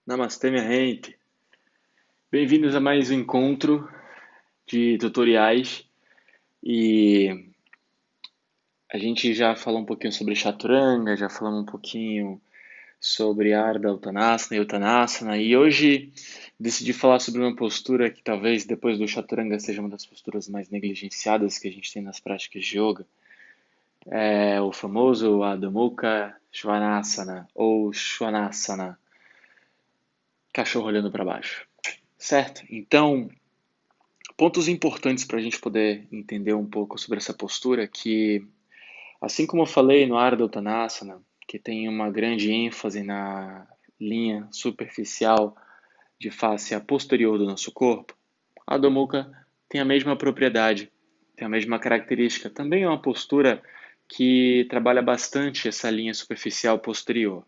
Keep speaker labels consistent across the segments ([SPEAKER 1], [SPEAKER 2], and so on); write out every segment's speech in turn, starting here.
[SPEAKER 1] Namastê, minha gente. Bem-vindos a mais um encontro de tutoriais. E a gente já falou um pouquinho sobre Chaturanga, já falamos um pouquinho sobre Ardha Uttanasana e Uttanasana. E hoje decidi falar sobre uma postura que talvez depois do Chaturanga seja uma das posturas mais negligenciadas que a gente tem nas práticas de yoga. É o famoso Adho Mukha Svanasana ou Svanasana, cachorro olhando para baixo. Certo? Então, pontos importantes para a gente poder entender um pouco sobre essa postura, que, assim como eu falei no Ardha Uttanasana, que tem uma grande ênfase na linha superficial de face a posterior do nosso corpo, a Adho Mukha tem a mesma propriedade, tem a mesma característica. Também é uma postura que trabalha bastante essa linha superficial posterior.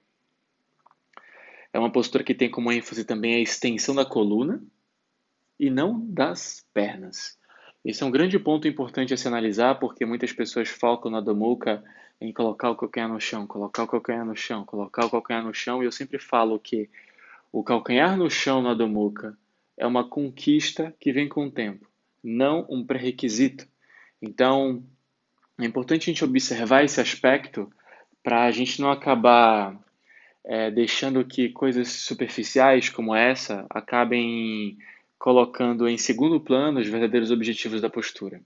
[SPEAKER 1] É uma postura que tem como ênfase também a extensão da coluna, e não das pernas. Esse é um grande ponto importante a se analisar, porque muitas pessoas focam na Adho Mukha em colocar o calcanhar no chão, colocar o calcanhar no chão, colocar o calcanhar no chão, e eu sempre falo que o calcanhar no chão na Adho Mukha é uma conquista que vem com o tempo, não um pré-requisito. Então, é importante a gente observar esse aspecto para a gente não acabar deixando que coisas superficiais como essa acabem colocando em segundo plano os verdadeiros objetivos da postura.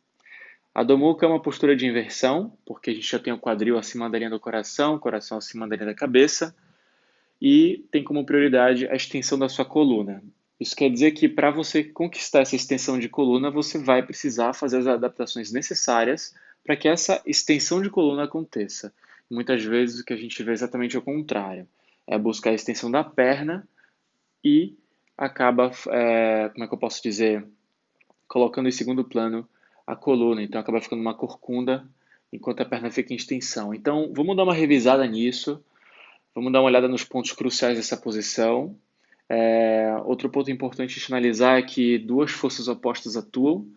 [SPEAKER 1] A Domuka é uma postura de inversão, porque a gente já tem o quadril acima da linha do coração, o coração acima da linha da cabeça, e tem como prioridade a extensão da sua coluna. Isso quer dizer que para você conquistar essa extensão de coluna, você vai precisar fazer as adaptações necessárias para que essa extensão de coluna aconteça. Muitas vezes o que a gente vê é exatamente o contrário. É buscar a extensão da perna e acaba, como é que eu posso dizer, colocando em segundo plano a coluna. Então acaba ficando uma corcunda enquanto a perna fica em extensão. Então vamos dar uma revisada nisso, vamos dar uma olhada nos pontos cruciais dessa posição. Outro ponto importante de analisar é que duas forças opostas atuam.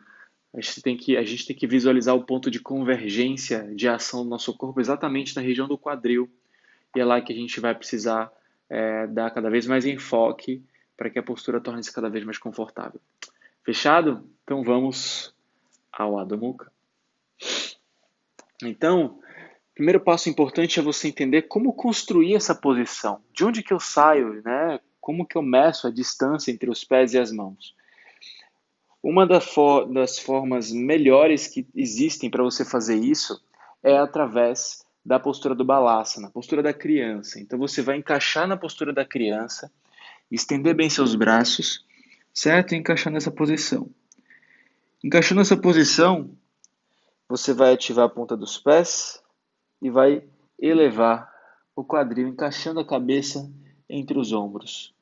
[SPEAKER 1] A gente tem que visualizar o ponto de convergência de ação do nosso corpo exatamente na região do quadril. E é lá que a gente vai precisar dar cada vez mais enfoque para que a postura torne-se cada vez mais confortável. Fechado? Então vamos ao Adho Mukha. Então, o primeiro passo importante é você entender como construir essa posição. De onde que eu saio, né? Como que eu meço a distância entre os pés e as mãos? Uma das formas melhores que existem para você fazer isso é através da postura do Balasana, postura da criança. Então você vai encaixar na postura da criança, estender bem seus braços, certo? E encaixar nessa posição. Encaixando nessa posição, você vai ativar a ponta dos pés e vai elevar o quadril, encaixando a cabeça entre os ombros.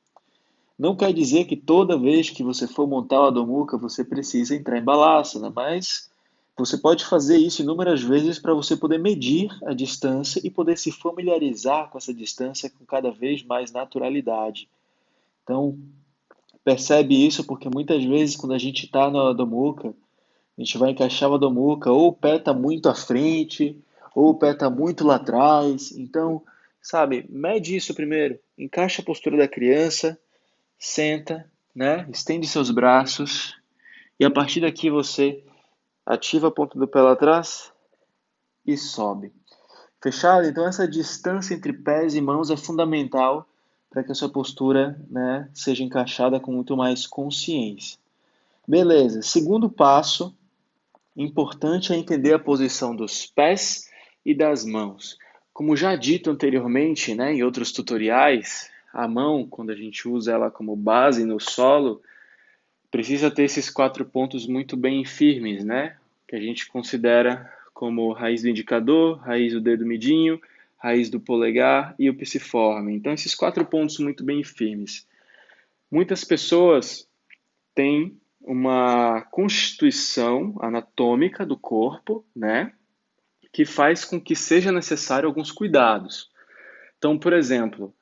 [SPEAKER 1] Não quer dizer que toda vez que você for montar o Adho Mukha você precisa entrar em Balasana, mas você pode fazer isso inúmeras vezes para você poder medir a distância e poder se familiarizar com essa distância com cada vez mais naturalidade. Então, percebe isso porque muitas vezes quando a gente está no Adho Mukha, a gente vai encaixar o Adho Mukha, ou o pé está muito à frente, ou o pé está muito lá atrás. Então, sabe, mede isso primeiro. Encaixa a postura da criança, senta, né? Estende seus braços e a partir daqui você ativa a ponta do pé lá atrás e sobe. Fechado? Então essa distância entre pés e mãos é fundamental para que a sua postura, né, seja encaixada com muito mais consciência. Beleza. Segundo passo, importante é entender a posição dos pés e das mãos. Como já dito anteriormente, né, em outros tutoriais, a mão, quando a gente usa ela como base no solo, precisa ter esses 4 pontos muito bem firmes, né? Que a gente considera como raiz do indicador, raiz do dedo midinho, raiz do polegar e o pisiforme. Então, esses 4 pontos muito bem firmes. Muitas pessoas têm uma constituição anatômica do corpo, né? Que faz com que seja necessário alguns cuidados. Então, por exemplo,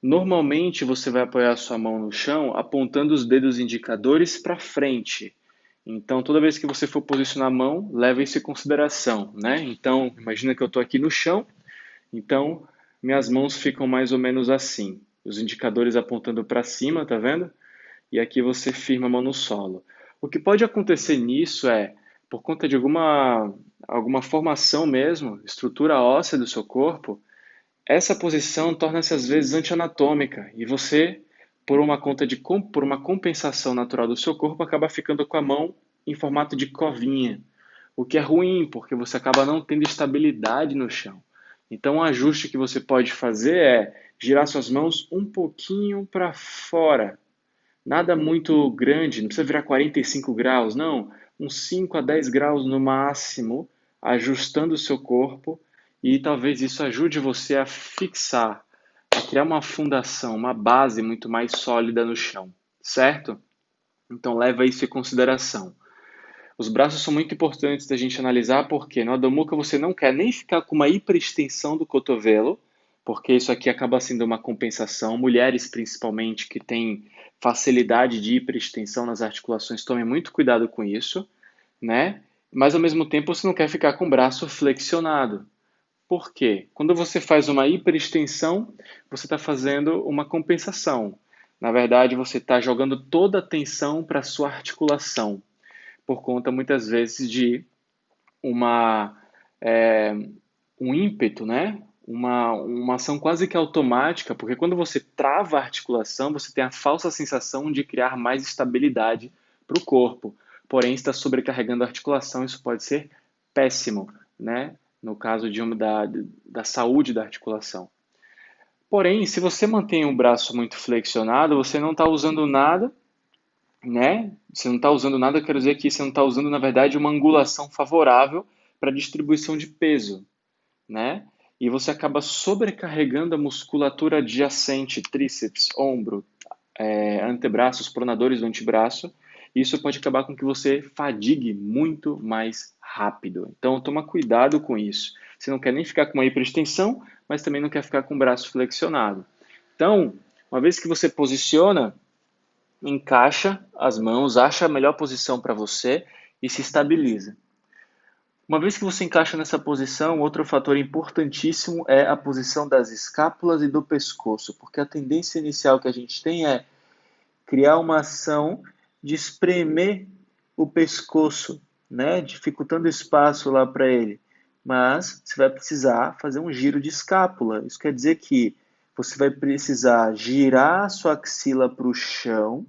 [SPEAKER 1] normalmente você vai apoiar a sua mão no chão apontando os dedos indicadores para frente. Então, toda vez que você for posicionar a mão, leve isso em consideração, né? Então, imagina que eu estou aqui no chão, então minhas mãos ficam mais ou menos assim. os indicadores apontando para cima, tá vendo? E aqui você firma a mão no solo. O que pode acontecer nisso é, por conta de alguma formação mesmo, estrutura óssea do seu corpo, essa posição torna-se às vezes anti-anatômica e você, por uma compensação natural do seu corpo, acaba ficando com a mão em formato de covinha, o que é ruim, porque você acaba não tendo estabilidade no chão. Então, um ajuste que você pode fazer é girar suas mãos um pouquinho para fora. Nada muito grande, não precisa virar 45 graus, não. Uns 5 a 10 graus no máximo, ajustando o seu corpo e talvez isso ajude você a fixar, a criar uma fundação, uma base muito mais sólida no chão, certo? Então leva isso em consideração. Os braços são muito importantes da gente analisar porque no Adho você não quer nem ficar com uma hiperextensão do cotovelo, porque isso aqui acaba sendo uma compensação. Mulheres, principalmente, que têm facilidade de hiperextensão nas articulações, tomem muito cuidado com isso, né? Mas ao mesmo tempo você não quer ficar com o braço flexionado. Por quê? Quando você faz uma hiperextensão, você está fazendo uma compensação. Na verdade, você está jogando toda a tensão para a sua articulação por conta muitas vezes de uma, é, um ímpeto, né? Uma ação quase que automática, porque quando você trava a articulação, você tem a falsa sensação de criar mais estabilidade para o corpo. Porém, está sobrecarregando a articulação, isso pode ser péssimo, né? No caso da saúde da articulação. Porém, se você mantém o braço muito flexionado, você não está usando nada, né? Você não está usando nada, quero dizer que você não está usando, na verdade, uma angulação favorável para a distribuição de peso, né? E você acaba sobrecarregando a musculatura adjacente, tríceps, ombro, antebraços, pronadores do antebraço. E isso pode acabar com que você fadigue muito mais rápido. Então, toma cuidado com isso. Você não quer nem ficar com uma hiperextensão, mas também não quer ficar com o braço flexionado. Então, uma vez que você posiciona, encaixa as mãos, acha a melhor posição para você e se estabiliza. Uma vez que você encaixa nessa posição, outro fator importantíssimo é a posição das escápulas e do pescoço, porque a tendência inicial que a gente tem é criar uma ação de espremer o pescoço, né, dificultando espaço lá para ele. Mas você vai precisar fazer um giro de escápula. Isso quer dizer que você vai precisar girar a sua axila para o chão,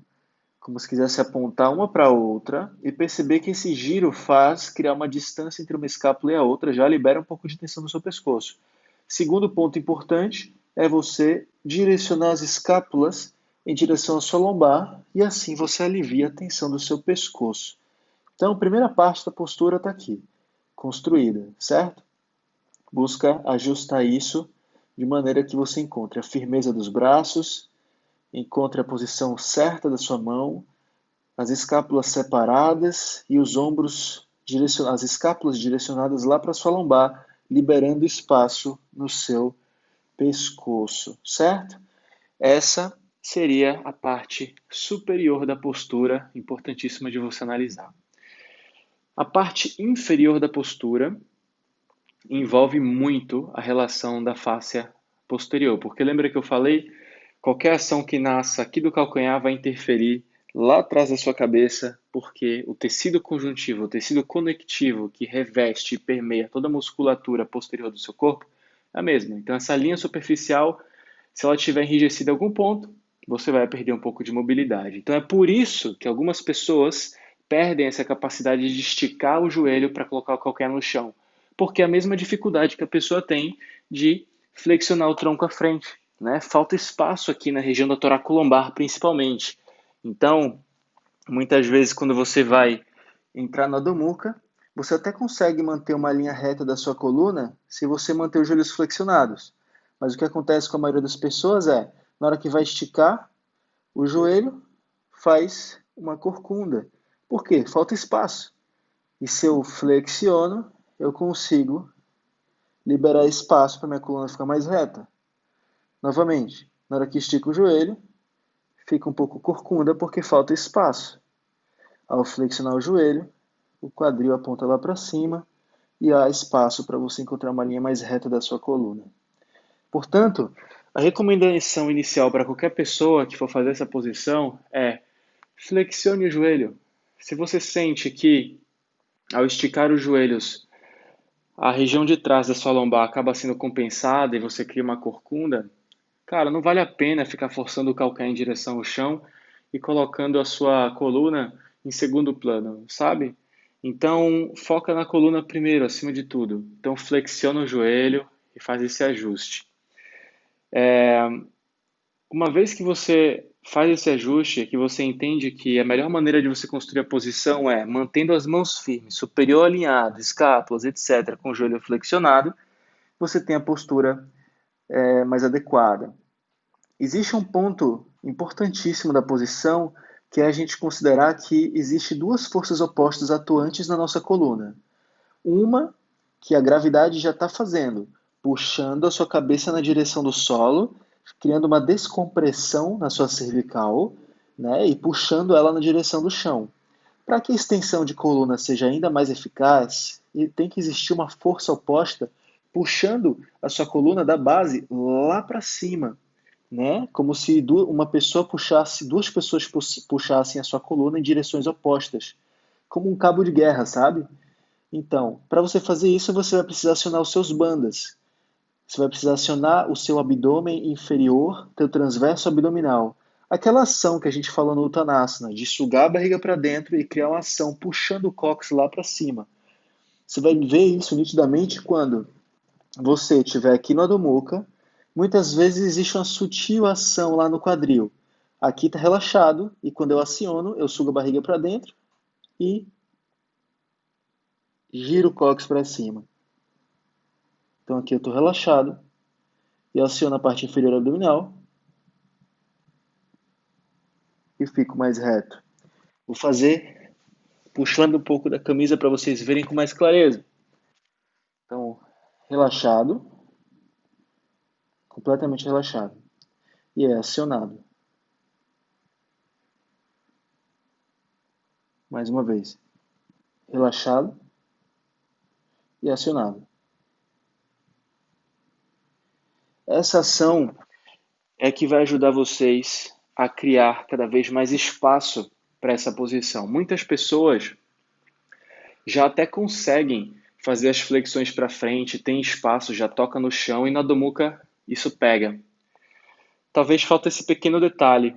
[SPEAKER 1] como se quisesse apontar uma para a outra, e perceber que esse giro faz criar uma distância entre uma escápula e a outra, já libera um pouco de tensão no seu pescoço. Segundo ponto importante é você direcionar as escápulas em direção à sua lombar e assim você alivia a tensão do seu pescoço. Então, a primeira parte da postura está aqui, construída, certo? Busca ajustar isso de maneira que você encontre a firmeza dos braços, encontre a posição certa da sua mão, as escápulas separadas e os ombros as escápulas direcionadas lá para a sua lombar, liberando espaço no seu pescoço, certo? Essa seria a parte superior da postura, importantíssima de você analisar. A parte inferior da postura envolve muito a relação da fáscia posterior, porque lembra que eu falei, qualquer ação que nasça aqui do calcanhar vai interferir lá atrás da sua cabeça, porque o tecido conjuntivo, o tecido conectivo que reveste e permeia toda a musculatura posterior do seu corpo é a mesma. Então essa linha superficial, se ela estiver enrijecida em algum ponto, você vai perder um pouco de mobilidade. Então é por isso que algumas pessoas perdem essa capacidade de esticar o joelho para colocar o calcanhar no chão, porque é a mesma dificuldade que a pessoa tem de flexionar o tronco à frente, né? Falta espaço aqui na região da toracolombar, principalmente. Então, muitas vezes quando você vai entrar na Adho Mukha, você até consegue manter uma linha reta da sua coluna se você manter os joelhos flexionados. Mas o que acontece com a maioria das pessoas é, na hora que vai esticar, o joelho faz uma corcunda. Por quê? Falta espaço. E se eu flexiono, eu consigo liberar espaço para minha coluna ficar mais reta. Novamente, na hora que estico o joelho, fica um pouco corcunda porque falta espaço. Ao flexionar o joelho, o quadril aponta lá para cima e há espaço para você encontrar uma linha mais reta da sua coluna. Portanto, A recomendação inicial para qualquer pessoa que for fazer essa posição é flexione o joelho. Se você sente que ao esticar os joelhos, a região de trás da sua lombar acaba sendo compensada e você cria uma corcunda, cara, não vale a pena ficar forçando o calcanhar em direção ao chão e colocando a sua coluna em segundo plano, sabe? Então, foca na coluna primeiro, acima de tudo. Então, flexiona o joelho e faz esse ajuste. Uma vez que você faz esse ajuste, que você entende que a melhor maneira de você construir a posição é mantendo as mãos firmes, superior alinhado, escápulas, etc., com o joelho flexionado, você tem a postura mais adequada. Existe um ponto importantíssimo da posição, que é a gente considerar que existe duas forças opostas atuantes na nossa coluna. Uma que a gravidade já está fazendo, puxando a sua cabeça na direção do solo, criando uma descompressão na sua cervical, né, e puxando ela na direção do chão. Para que a extensão de coluna seja ainda mais eficaz, tem que existir uma força oposta puxando a sua coluna da base lá para cima, né? Como se uma pessoa puxasse, duas pessoas puxassem a sua coluna em direções opostas, como um cabo de guerra, sabe? Então, para você fazer isso, você vai precisar acionar os seus bandas. Você vai precisar acionar o seu abdômen inferior, teu transverso abdominal. Aquela ação que a gente falou no Uttanasana, de sugar a barriga para dentro e criar uma ação puxando o cóccix lá para cima. Você vai ver isso nitidamente quando você estiver aqui no Adho Mukha. Muitas vezes existe uma sutil ação lá no quadril. Aqui está relaxado e quando eu aciono, eu sugo a barriga para dentro e giro o cóccix para cima. Então aqui eu estou relaxado e aciono a parte inferior abdominal e fico mais reto. Vou fazer puxando um pouco da camisa para vocês verem com mais clareza. Então, relaxado, completamente relaxado. E é acionado. Mais uma vez. Relaxado e acionado. Essa ação é que vai ajudar vocês a criar cada vez mais espaço para essa posição. Muitas pessoas já até conseguem fazer as flexões para frente, tem espaço, já toca no chão e na Adho Mukha isso pega. Talvez falte esse pequeno detalhe,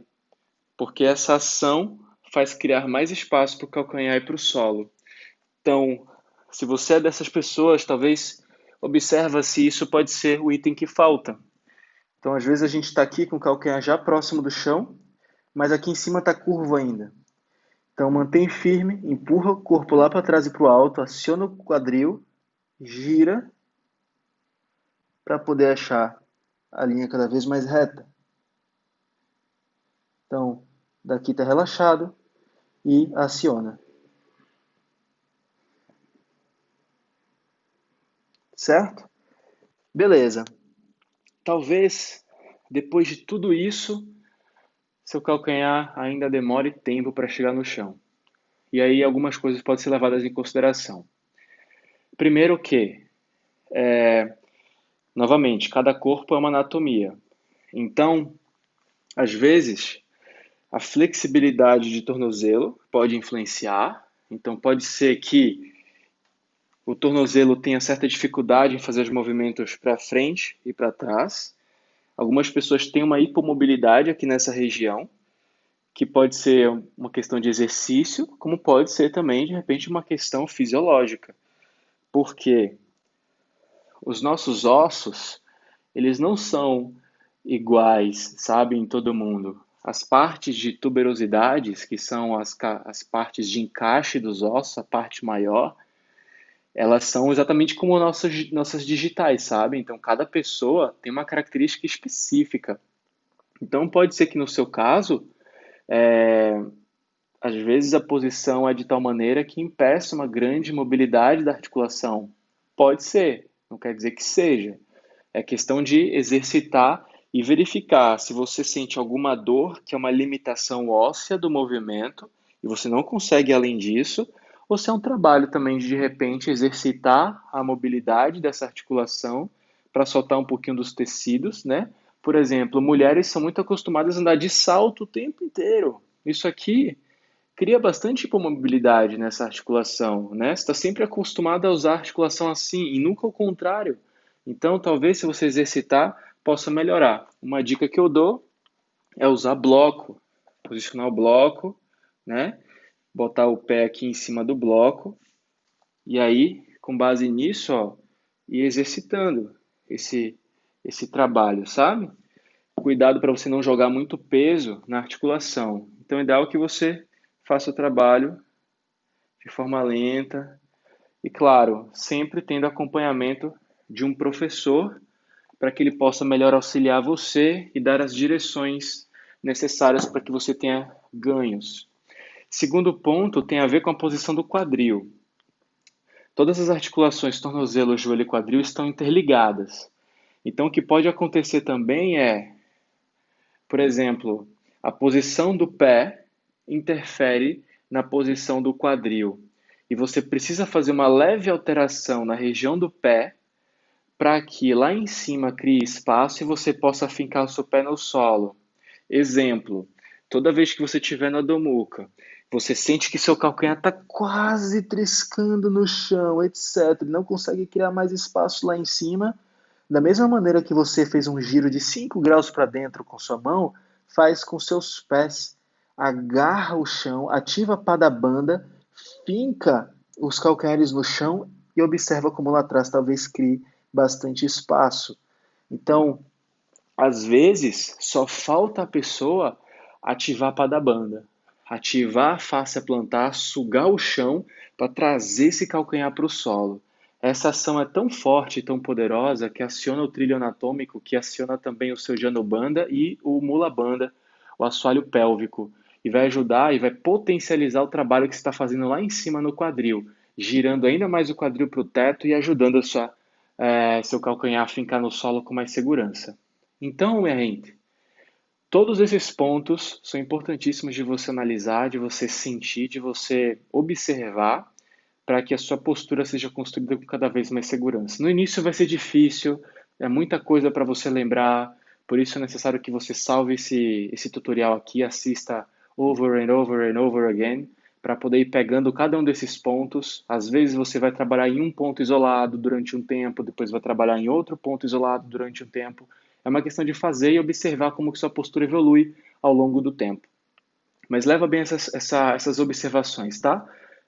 [SPEAKER 1] porque essa ação faz criar mais espaço para o calcanhar e para o solo. Então, se você é dessas pessoas, talvez observa se isso pode ser o item que falta. Então, às vezes a gente está aqui com o calcanhar já próximo do chão, mas aqui em cima está curvo ainda. Então, mantém firme, empurra o corpo lá para trás e para o alto, aciona o quadril, gira para poder achar a linha cada vez mais reta. Então, daqui está relaxado e aciona. Certo? Beleza. Talvez, depois de tudo isso, seu calcanhar ainda demore tempo para chegar no chão. E aí algumas coisas podem ser levadas em consideração. Primeiro que, novamente, cada corpo é uma anatomia. Então, às vezes, a flexibilidade de tornozelo pode influenciar. Então, pode ser que o tornozelo tenha certa dificuldade em fazer os movimentos para frente e para trás. Algumas pessoas têm uma hipomobilidade aqui nessa região, que pode ser uma questão de exercício, como pode ser também, de repente, uma questão fisiológica. Porque os nossos ossos, eles não são iguais, sabe, em todo mundo. As partes de tuberosidades, que são as partes de encaixe dos ossos, a parte maior, elas são exatamente como nossas digitais, sabe? Então, cada pessoa tem uma característica específica. Então, pode ser que no seu caso, às vezes a posição é de tal maneira que impeça uma grande mobilidade da articulação. Pode ser, não quer dizer que seja. É questão de exercitar e verificar se você sente alguma dor, que é uma limitação óssea do movimento, e você não consegue além disso, ou se é um trabalho também de repente, exercitar a mobilidade dessa articulação para soltar um pouquinho dos tecidos, né? por exemplo, mulheres são muito acostumadas a andar de salto o tempo inteiro. Isso aqui cria bastante hipomobilidade nessa articulação, né? Você está sempre acostumado a usar a articulação assim e nunca o contrário. Então, talvez se você exercitar, possa melhorar. Uma dica que eu dou é usar bloco, posicionar o bloco, né? Botar o pé aqui em cima do bloco e aí, com base nisso, ó, ir exercitando esse trabalho, sabe? Cuidado para você não jogar muito peso na articulação. Então, é ideal que você faça o trabalho de forma lenta e, claro, sempre tendo acompanhamento de um professor para que ele possa melhor auxiliar você e dar as direções necessárias para que você tenha ganhos. Segundo ponto tem a ver com a posição do quadril. Todas as articulações tornozelo, joelho e quadril estão interligadas. Então, o que pode acontecer também é, por exemplo, a posição do pé interfere na posição do quadril. E você precisa fazer uma leve alteração na região do pé para que lá em cima crie espaço e você possa fincar o seu pé no solo. Exemplo, toda vez que você estiver na domuca, você sente que seu calcanhar está quase triscando no chão, etc. Não consegue criar mais espaço lá em cima. Da mesma maneira que você fez um giro de 5 graus para dentro com sua mão, faz com seus pés. Agarra o chão, ativa a pá da banda, finca os calcanhares no chão e observa como lá atrás talvez crie bastante espaço. Então, às vezes, só falta a pessoa ativar a pá da banda, ativar a face plantar, sugar o chão para trazer esse calcanhar para o solo. Essa ação é tão forte e tão poderosa que aciona o trilho anatômico, que aciona também o seu janobanda e o mulabanda, o assoalho pélvico, e vai ajudar e vai potencializar o trabalho que você está fazendo lá em cima no quadril, girando ainda mais o quadril para o teto e ajudando seu calcanhar a fincar no solo com mais segurança. Então, minha gente, todos esses pontos são importantíssimos de você analisar, de você sentir, de você observar, para que a sua postura seja construída com cada vez mais segurança. No início vai ser difícil, é muita coisa para você lembrar, por isso é necessário que você salve esse tutorial aqui, assista over and over and over again, para poder ir pegando cada um desses pontos. Às vezes você vai trabalhar em um ponto isolado durante um tempo, depois vai trabalhar em outro ponto isolado durante um tempo. É uma questão de fazer e observar como que sua postura evolui ao longo do tempo. Mas leva bem essas observações, tá?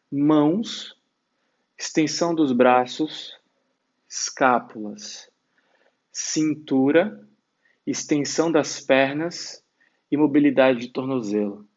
[SPEAKER 1] Mãos, extensão dos braços, escápulas, cintura, extensão das pernas e mobilidade de tornozelo.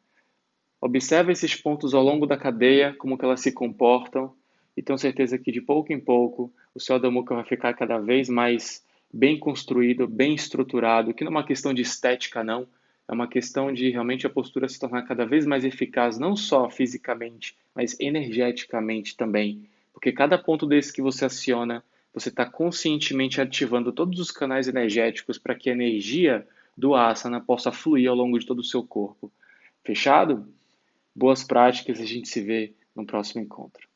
[SPEAKER 1] Observe esses pontos ao longo da cadeia, como que elas se comportam, e tenho certeza que de pouco em pouco o seu Adamuka vai ficar cada vez mais bem construído, bem estruturado, que não é uma questão de estética não, é uma questão de realmente a postura se tornar cada vez mais eficaz, não só fisicamente, mas energeticamente também, porque cada ponto desse que você aciona, você está conscientemente ativando todos os canais energéticos para que a energia do asana possa fluir ao longo de todo o seu corpo. Fechado? Boas práticas, a gente se vê no próximo encontro.